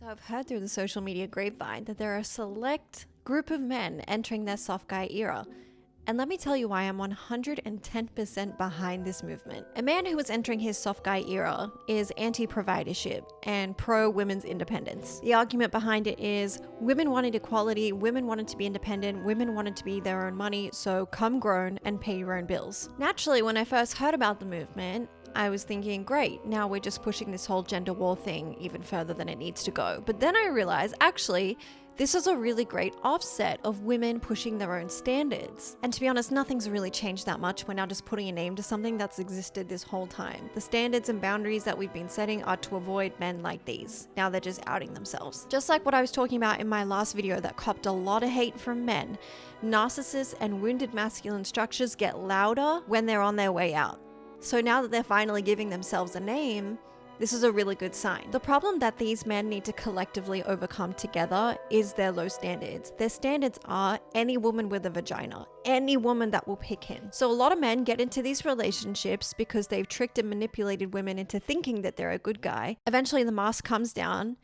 So I've heard through the social media grapevine that there are a select group of men entering their soft guy era. And let me tell you why I'm 110% behind this movement. A man who is entering his soft guy era is anti-providership and pro-women's independence. The argument behind it is women wanted equality, women wanted to be independent, women wanted to be their own money, so come grown and pay your own bills. Naturally, when I first heard about the movement, I was thinking, great, now we're just pushing this whole gender war thing even further than it needs to go. But then I realized, actually, this is a really great offset of women pushing their own standards. And to be honest, nothing's really changed that much. We're now just putting a name to something that's existed this whole time. The standards and boundaries that we've been setting are to avoid men like these. Now they're just outing themselves. Just like what I was talking about in my last video that copped a lot of hate from men, narcissists and wounded masculine structures get louder when they're on their way out. So now that they're finally giving themselves a name, this is a really good sign. The problem that these men need to collectively overcome together is their low standards. Their standards are any woman with a vagina, any woman that will pick him. So a lot of men get into these relationships because they've tricked and manipulated women into thinking that they're a good guy. Eventually the mask comes down,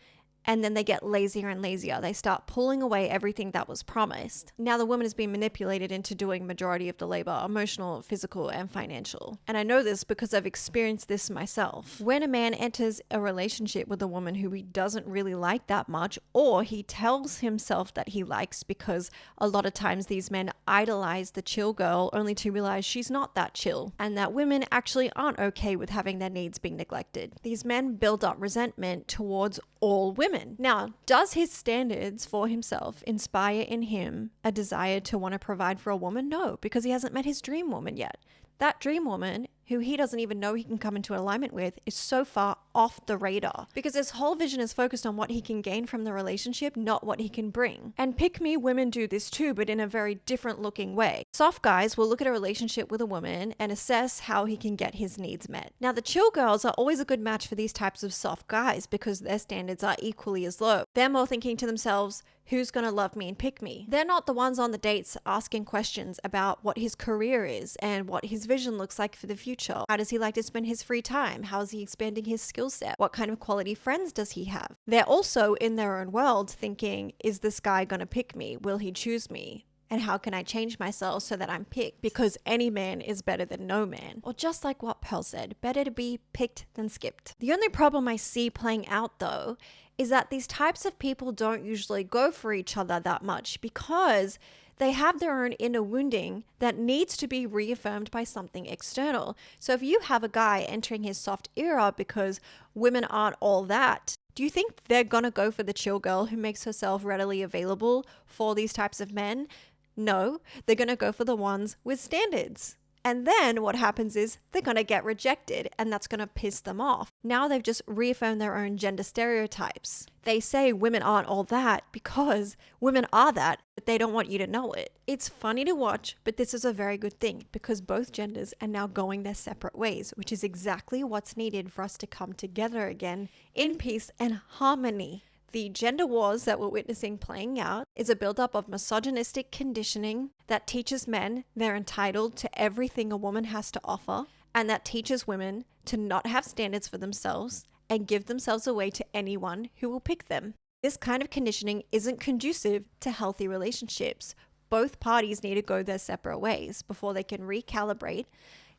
and then they get lazier and lazier. They start pulling away everything that was promised. Now the woman is being manipulated into doing majority of the labor, emotional, physical, and financial. And I know this because I've experienced this myself. When a man enters a relationship with a woman who he doesn't really like that much, or he tells himself that he likes, because a lot of times these men idolize the chill girl only to realize she's not that chill, and that women actually aren't okay with having their needs being neglected. These men build up resentment towards all women. Now, does his standards for himself inspire in him a desire to want to provide for a woman? No, because he hasn't met his dream woman yet. That dream woman, who he doesn't even know he can come into alignment with, is so far off the radar because his whole vision is focused on what he can gain from the relationship, not what he can bring. And pick me women do this too, but in a very different looking way. Soft guys will look at a relationship with a woman and assess how he can get his needs met. Now, the chill girls are always a good match for these types of soft guys because their standards are equally as low. They're more thinking to themselves, who's gonna love me and pick me? They're not the ones on the dates asking questions about what his career is and what his vision looks like for the future. How does he like to spend his free time? How is he expanding his skill set? What kind of quality friends does he have? They're also in their own world thinking, is this guy gonna pick me? Will he choose me? And how can I change myself so that I'm picked? Because any man is better than no man. Or just like what Pearl said, better to be picked than skipped. The only problem I see playing out though is that these types of people don't usually go for each other that much because they have their own inner wounding that needs to be reaffirmed by something external. So if you have a guy entering his soft era because women aren't all that, do you think they're gonna go for the chill girl who makes herself readily available for these types of men? No, they're gonna go for the ones with standards. And then what happens is they're going to get rejected and that's going to piss them off. Now they've just reaffirmed their own gender stereotypes. They say women aren't all that because women are that, but they don't want you to know it. It's funny to watch, but this is a very good thing because both genders are now going their separate ways, which is exactly what's needed for us to come together again in peace and harmony. The gender wars that we're witnessing playing out is a buildup of misogynistic conditioning that teaches men they're entitled to everything a woman has to offer, and that teaches women to not have standards for themselves and give themselves away to anyone who will pick them. This kind of conditioning isn't conducive to healthy relationships. Both parties need to go their separate ways before they can recalibrate,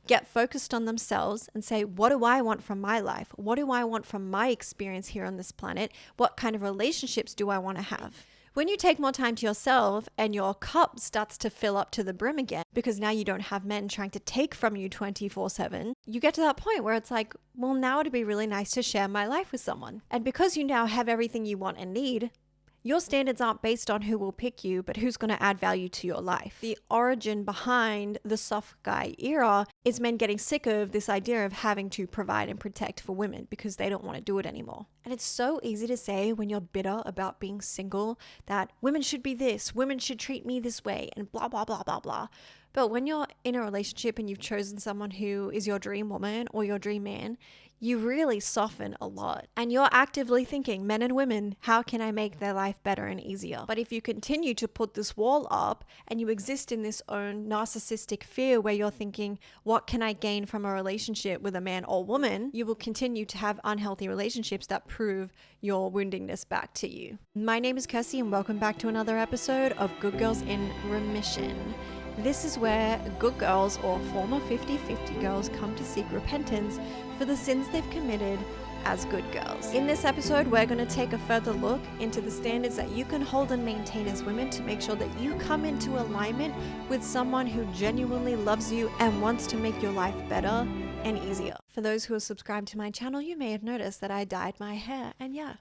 get focused on themselves and say, what do I want from my life? What do I want from my experience here on this planet? What kind of relationships do I want to have? When you take more time to yourself and your cup starts to fill up to the brim again, because now you don't have men trying to take from you 24/7, you get to that point where it's like, well, now it'd be really nice to share my life with someone. And because you now have everything you want and need, your standards aren't based on who will pick you, but who's going to add value to your life. The origin behind the soft guy era is men getting sick of this idea of having to provide and protect for women because they don't want to do it anymore. And it's so easy to say when you're bitter about being single that women should be this, women should treat me this way, and blah, blah, blah, blah, blah. But when you're in a relationship and you've chosen someone who is your dream woman or your dream man, you really soften a lot. And you're actively thinking, men and women, how can I make their life better and easier? But if you continue to put this wall up and you exist in this own narcissistic fear where you're thinking, what can I gain from a relationship with a man or woman? You will continue to have unhealthy relationships that prove your woundingness back to you. My name is Kirsty and welcome back to another episode of Good Girls in Remission. This is where good girls or former 50-50 girls come to seek repentance for the sins they've committed as good girls. In this episode, we're going to take a further look into the standards that you can hold and maintain as women to make sure that you come into alignment with someone who genuinely loves you and wants to make your life better and easier. For those who are subscribed to my channel, you may have noticed that I dyed my hair, and yeah,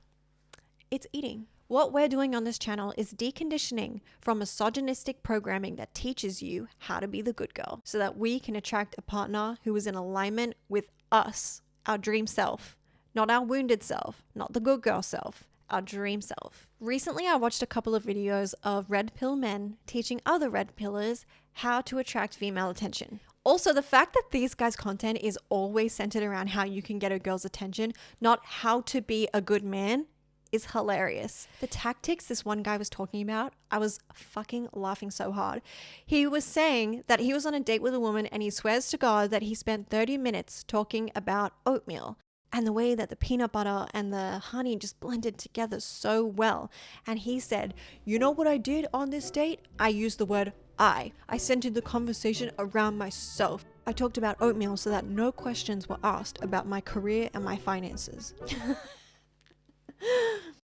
it's eating. What we're doing on this channel is deconditioning from misogynistic programming that teaches you how to be the good girl so that we can attract a partner who is in alignment with us, our dream self, not our wounded self, not the good girl self, our dream self. Recently, I watched a couple of videos of red pill men teaching other red pillers how to attract female attention. Also, the fact that these guys' content is always centered around how you can get a girl's attention, not how to be a good man, is hilarious. The tactics this one guy was talking about, I was fucking laughing so hard. He was saying that he was on a date with a woman and he swears to God that he spent 30 minutes talking about oatmeal and the way that the peanut butter and the honey just blended together so well. And he said, you know what I did on this date? I used the word I centered the conversation around myself. I talked about oatmeal so that no questions were asked about my career and my finances.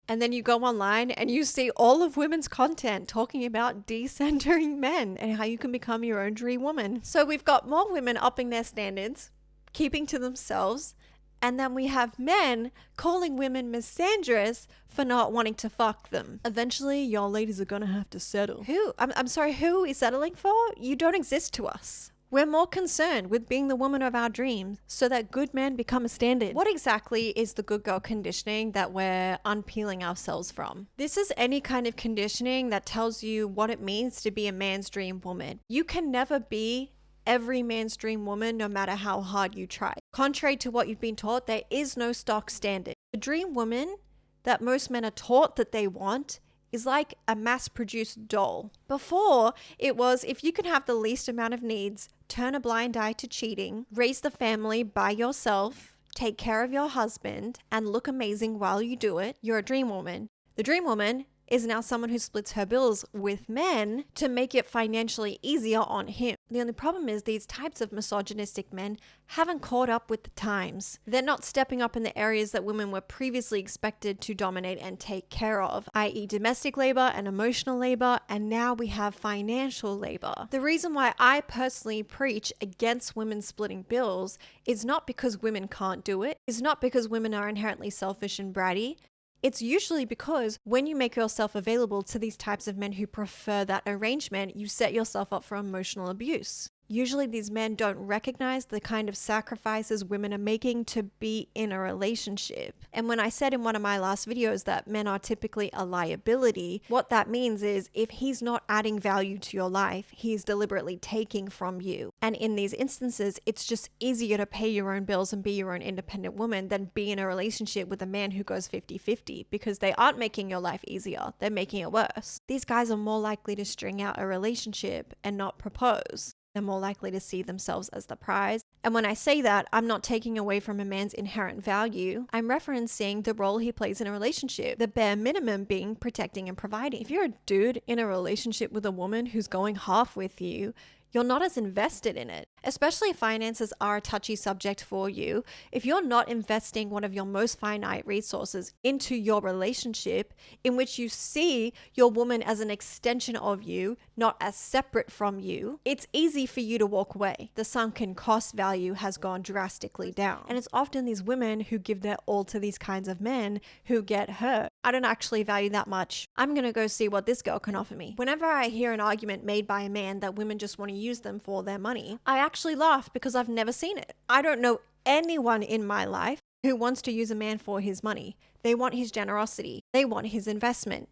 And then you go online and you see all of women's content talking about decentering men and how you can become your own dream woman. So we've got more women upping their standards, keeping to themselves, and then we have men calling women misandrous for not wanting to fuck them. Eventually, y'all ladies are gonna have to settle. Who? I'm sorry, who is settling for? You don't exist to us. We're more concerned with being the woman of our dreams so that good men become a standard. What exactly is the good girl conditioning that we're unpeeling ourselves from? This is any kind of conditioning that tells you what it means to be a man's dream woman. You can never be every man's dream woman no matter how hard you try. Contrary to what you've been taught, there is no stock standard. The dream woman that most men are taught that they want is like a mass-produced doll. Before, it was if you can have the least amount of needs, turn a blind eye to cheating, raise the family by yourself, take care of your husband, and look amazing while you do it, you're a dream woman. The dream woman is now someone who splits her bills with men to make it financially easier on him. The only problem is these types of misogynistic men haven't caught up with the times. They're not stepping up in the areas that women were previously expected to dominate and take care of, i.e. domestic labor and emotional labor, and now we have financial labor. The reason why I personally preach against women splitting bills is not because women can't do it, it's not because women are inherently selfish and bratty. It's usually because when you make yourself available to these types of men who prefer that arrangement, you set yourself up for emotional abuse. Usually these men don't recognize the kind of sacrifices women are making to be in a relationship. And when I said in one of my last videos that men are typically a liability, what that means is if he's not adding value to your life, he's deliberately taking from you. And in these instances, it's just easier to pay your own bills and be your own independent woman than be in a relationship with a man who goes 50-50 because they aren't making your life easier, they're making it worse. These guys are more likely to string out a relationship and not propose. They're more likely to see themselves as the prize. And when I say that, I'm not taking away from a man's inherent value. I'm referencing the role he plays in a relationship, the bare minimum being protecting and providing. If you're a dude in a relationship with a woman who's going half with you, you're not as invested in it. Especially if finances are a touchy subject for you. If you're not investing one of your most finite resources into your relationship, in which you see your woman as an extension of you, not as separate from you, it's easy for you to walk away. The sunken cost value has gone drastically down. And it's often these women who give their all to these kinds of men who get hurt. I don't actually value that much. I'm gonna go see what this girl can offer me. Whenever I hear an argument made by a man that women just want to use them for their money, I actually laugh because I've never seen it. I don't know anyone in my life who wants to use a man for his money. They want his generosity. They want his investment.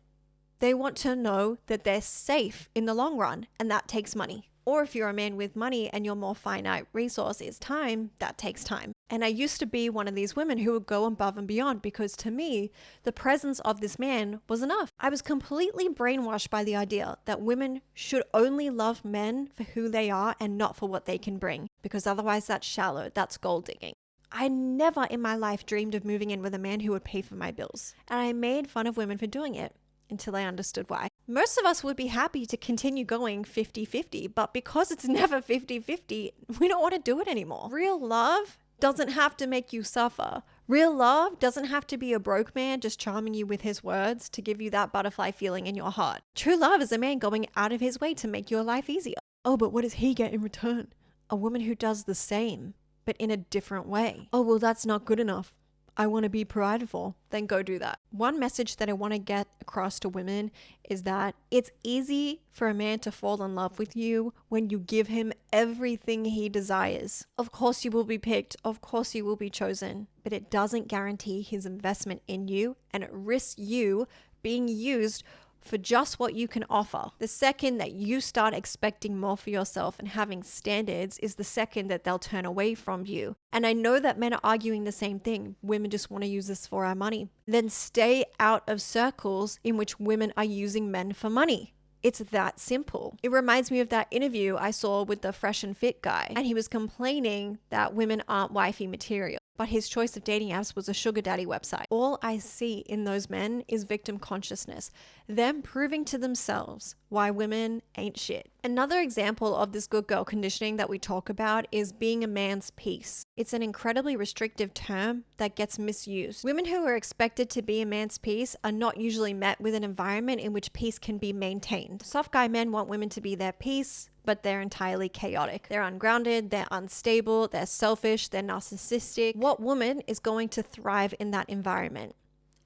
They want to know that they're safe in the long run, and that takes money. Or if you're a man with money and your more finite resource is time, that takes time. And I used to be one of these women who would go above and beyond because to me, the presence of this man was enough. I was completely brainwashed by the idea that women should only love men for who they are and not for what they can bring, because otherwise that's shallow, that's gold digging. I never in my life dreamed of moving in with a man who would pay for my bills. And I made fun of women for doing it until I understood why. Most of us would be happy to continue going 50-50, but because it's never 50-50, we don't want to do it anymore. Real love doesn't have to make you suffer. Real love doesn't have to be a broke man just charming you with his words to give you that butterfly feeling in your heart. True love is a man going out of his way to make your life easier. Oh, but what does he get in return? A woman who does the same, but in a different way. Oh, well, that's not good enough. I want to be provided for. Then go do that. One message that I want to get across to women is that it's easy for a man to fall in love with you when you give him everything he desires. Of course you will be picked. Of course you will be chosen. But it doesn't guarantee his investment in you, and it risks you being used for just what you can offer. The second that you start expecting more for yourself and having standards is the second that they'll turn away from you. And I know that men are arguing the same thing. Women just want to use us for our money. Then stay out of circles in which women are using men for money. It's that simple. It reminds me of that interview I saw with the Fresh and Fit guy, and he was complaining that women aren't wifey material, but his choice of dating apps was a sugar daddy website. All I see in those men is victim consciousness, them proving to themselves why women ain't shit. Another example of this good girl conditioning that we talk about is being a man's piece. It's an incredibly restrictive term that gets misused. Women who are expected to be a man's piece are not usually met with an environment in which peace can be maintained. Soft guy men want women to be their piece, but they're entirely chaotic. They're ungrounded, they're unstable, they're selfish, they're narcissistic. What woman is going to thrive in that environment?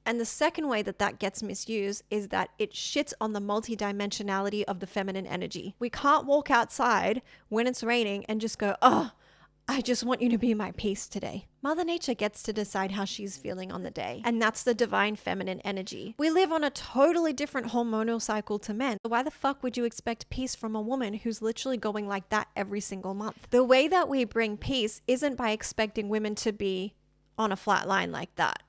And the second way that that gets misused is that it shits on the multidimensionality of the feminine energy. We can't walk outside when it's raining and just go, oh, I just want you to be my piece today. Mother Nature gets to decide how she's feeling on the day. And that's the divine feminine energy. We live on a totally different hormonal cycle to men. So why the fuck would you expect peace from a woman who's literally going like that every single month? The way that we bring peace isn't by expecting women to be on a flat line like that.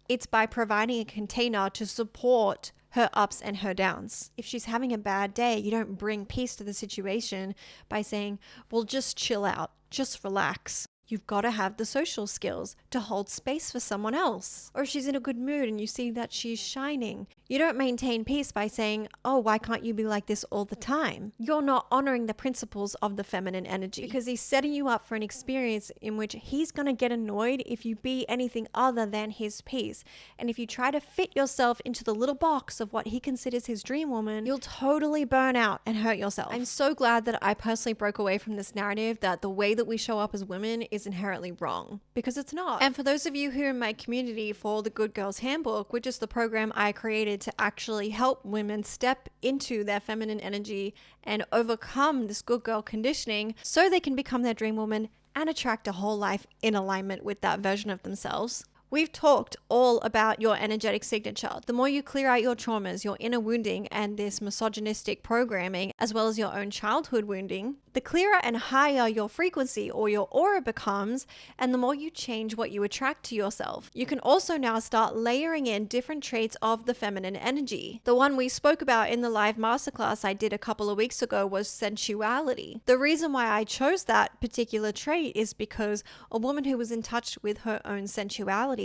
It's by providing a container to support her ups and her downs. If she's having a bad day, you don't bring peace to the situation by saying, well, just chill out, just relax. You've got to have the social skills to hold space for someone else. Or if she's in a good mood and you see that she's shining, you don't maintain peace by saying, oh, why can't you be like this all the time? You're not honoring the principles of the feminine energy because he's setting you up for an experience in which he's going to get annoyed if you be anything other than his piece. And if you try to fit yourself into the little box of what he considers his dream woman, you'll totally burn out and hurt yourself. I'm so glad that I personally broke away from this narrative that the way that we show up as women is inherently wrong, because it's not. And for those of you who are in my community for the Good Girls Handbook, which is the program I created to actually help women step into their feminine energy and overcome this good girl conditioning so they can become their dream woman and attract a whole life in alignment with that version of themselves. We've talked all about your energetic signature. The more you clear out your traumas, your inner wounding, and this misogynistic programming, as well as your own childhood wounding, the clearer and higher your frequency or your aura becomes, and the more you change what you attract to yourself. You can also now start layering in different traits of the feminine energy. The one we spoke about in the live masterclass I did a couple of weeks ago was sensuality. The reason why I chose that particular trait is because a woman who was in touch with her own sensuality,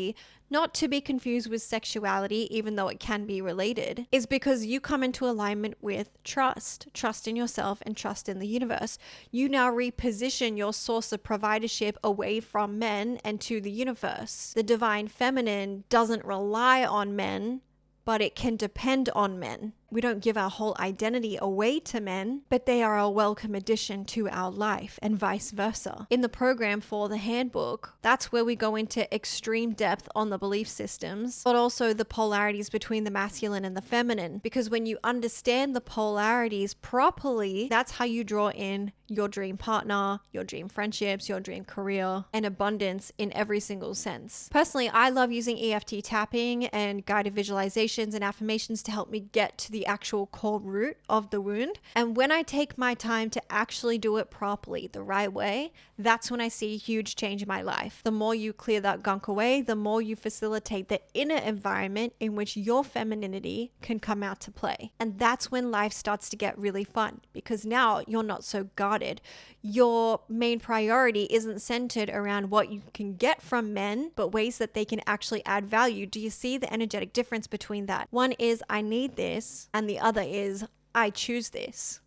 not to be confused with sexuality, even though it can be related, is because you come into alignment with trust in yourself and trust in the universe. You now reposition your source of providership away from men and to the universe. The divine feminine doesn't rely on men, but it can depend on men. We don't give our whole identity away to men, but they are a welcome addition to our life and vice versa. In the program for the handbook, that's where we go into extreme depth on the belief systems, but also the polarities between the masculine and the feminine. Because when you understand the polarities properly, that's how you draw in your dream partner, your dream friendships, your dream career, and abundance in every single sense. Personally, I love using EFT tapping and guided visualizations and affirmations to help me get to the the actual core root of the wound. And when I take my time to actually do it properly, the right way, that's when I see a huge change in my life. The more you clear that gunk away, the more you facilitate the inner environment in which your femininity can come out to play. And that's when life starts to get really fun, because now you're not so guarded. Your main priority isn't centered around what you can get from men, but ways that they can actually add value. Do you see the energetic difference between that? One is I need this, and the other is I choose this.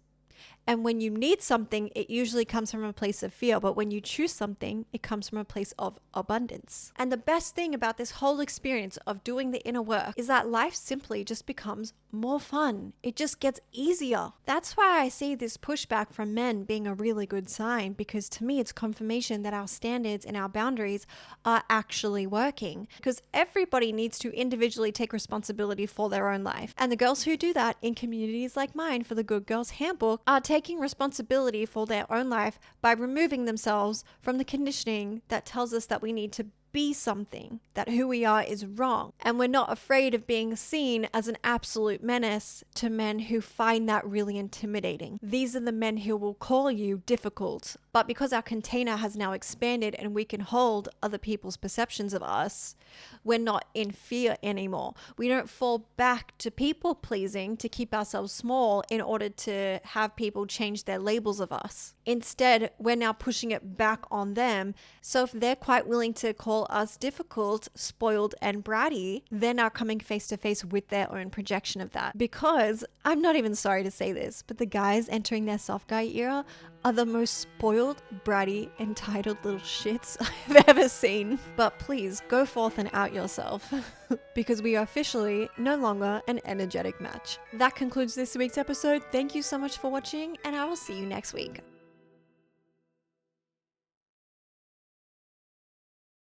And when you need something, it usually comes from a place of fear. But when you choose something, it comes from a place of abundance. And the best thing about this whole experience of doing the inner work is that life simply just becomes more fun. It just gets easier. That's why I see this pushback from men being a really good sign, because to me, it's confirmation that our standards and our boundaries are actually working. Because everybody needs to individually take responsibility for their own life. And the girls who do that in communities like mine for the Good Girls Handbook are taking responsibility for their own life by removing themselves from the conditioning that tells us that we need to be something, that who we are is wrong. And we're not afraid of being seen as an absolute menace to men who find that really intimidating. These are the men who will call you difficult. But because our container has now expanded and we can hold other people's perceptions of us, we're not in fear anymore. We don't fall back to people pleasing to keep ourselves small in order to have people change their labels of us. Instead, we're now pushing it back on them. So if they're quite willing to call us difficult, spoiled, and bratty, they're now coming face to face with their own projection of that. Because I'm not even sorry to say this, but the guys entering their soft guy era are the most spoiled, bratty, entitled little shits I've ever seen. But please go forth and out yourself, because we are officially no longer an energetic match. That concludes this week's episode. Thank you so much for watching, and I will see you next week.